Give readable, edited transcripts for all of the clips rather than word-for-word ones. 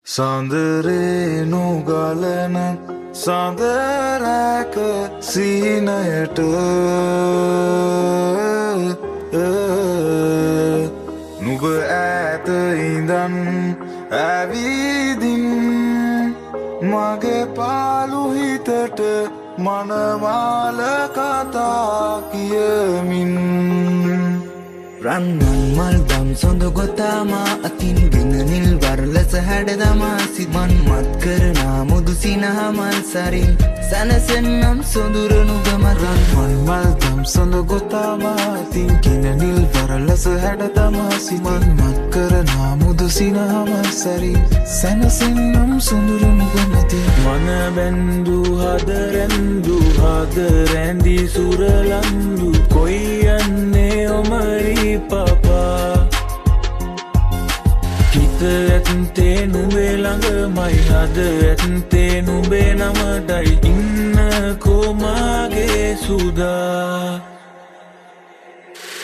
සඳරේ නුගලන සඳරැක සීනයට නුබ ඇත ඉඳන් ඇවිදින් මගේ පාළු හිතට මනමාල කතා කියමින් රන්නන් මල් දම් සොඳ ගොතාමා අතින් ගෙන නිල් වරලස හැඩදමා සිමන් මත් කරනා මුදු සිනහමල් සරින් සැනසෙන්නම් සොඳුර නුගම රන්මන් මල් දම් සොඳ ගොතාමා අතින් ගෙන නිල් වරලස හැඩදමා සිමන් මත් කරනා මුදු සිනහමල් සරින් සැනසෙන්නම් සොඳුර නුගමති මන බැන්දු හදරැන්දු හදරැන්දි සුරලන්දු කොයි යන්නේ ඔමරි papa kita ඇත්තේ නුඹේ ළඟමයි හද ඇත්තේ නුඹේ නමටයි ඉන්නකෝ මාගේ සුදා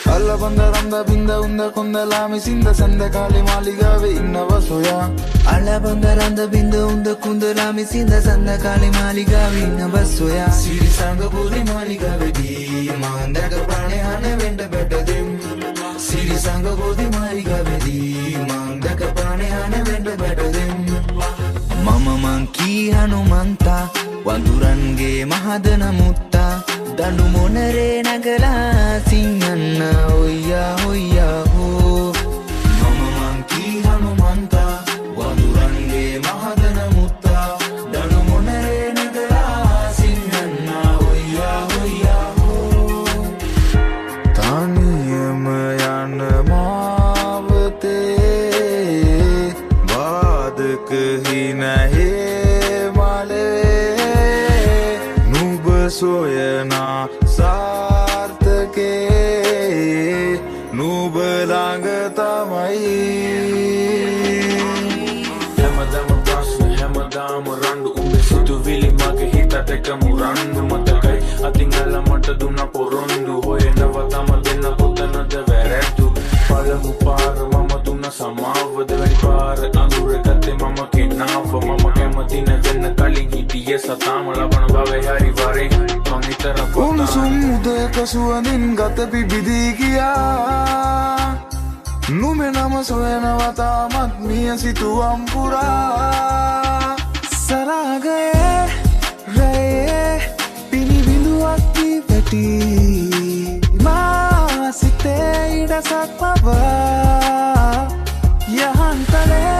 අල්ලබඳ රන්ද බින්ද උන්ද කොන්දලාමි සින්ද සඳ කාලේ මාලිගාවේ ඉන්නවා සොයා අලබඳ රඳ බින්ද උන්ද කුන්දලාමි සින්ද සඳ කාලේ මාලිගාවේ ඉන්නවා සොයා සිරි සංග පුරි මාලිගාවේදී මාන්දක ප්‍රාණේ හන වෙන්න බැටදෙම් සිරි සංග පුරි මාලිගාවේදී මාන්දක ප්‍රාණේ හන වෙන්න බැටදෙම් මම මං කී හනුමන්තා වඳුරන්ගේ මහදන මුත්තා දඬු මොනරේ නගලා සිංහන්න හොයියා හොයියා හෝ මම මං කී හනුමන්තා වඳුරන්ගේ මහදන මුත්තා දඬු මොනරේ නගලා සිංහන්න හොයියා හොයියා හෝ තනියම යන මාවතේ වාදක හිනහේ මලේ නුඹ සොයනා සාර්ථකේ නුඹ ළඟ තමයි හැමදාම ප්‍රශ්න හැමදාම රණ්ඩු උඹේ සිතුවිලි මගේ හිතට එකම රණ්ඩු මතකයි අතින් අල්ල මට දුන්න පොරොන්දු හොයනවා තම දෙන්න කොතනද වැරැද්දු පළමු පාර මම දුන්න සමාවද වැඩි පාර අඳුර ගත්තේ මම කෙනාව මම කැමති නැවෙන්න කලින් හිටියේ සතාම ලබන බවේ හරි වරේ මං හිතර උණුසුම් උදයක සුවඳින් ගත පිබිදී ගියා නුඹේ නම සොයනවා තාමත් මිය සිතුවම් පුරා සරාගයේ රැයේ පිනිබිඳුවක් වී වැටි මා සිතේ ඉඩසක් පවා යහන්තලේ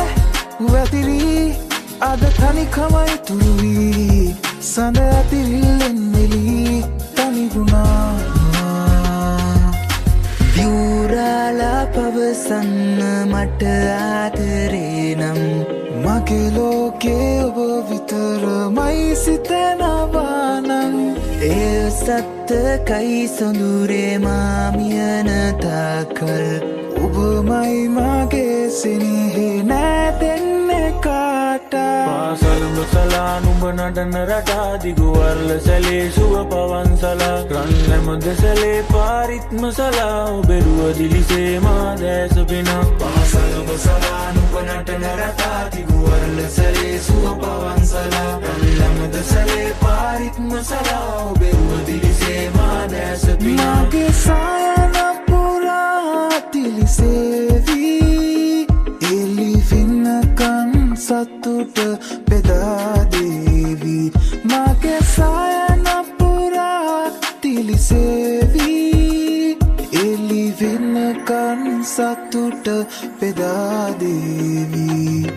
වැතිරි අද තනිකමයි තුරු වී සඳ ඇතිරිල්ලෙන් එලී තනිවුණා දිවුරාලා පවසන්න මට ආදරේ නම් මගේ ලෝකේ ඔබ විතරමයි සිතෙනවා නම් ඒ සත්තකයි සොඳුරේ මාමියන තාකල් ඔබමයි මගේ සිනහේ නෑදෙන්නේ කාටා පාසලුඹ සලා නුඹ නටන රටා දිගු වර්ල සැලේ සුව පවන්සලා රන් නැමද සැලේ පාරිත්ම සලා ඔබෙරුව දිලිසේ මා දැස පිනා පාසලුඹ සලා නුඹ නටන රටා දිගු වර්ල සැලේ සුව පවන්සලා රන් නැමද සැලේ පාරිත්ම සලා ඔබෙරුව දිලිසේ මා දැස පිනා මගේ සායන පුරා තිලිසේවී එලිවෙන්නකන් සතුට බෙදා දේවි මගේ සායන පුරා තිලිසේවී එලිවෙන්නකන් සතුට බෙදා දේවි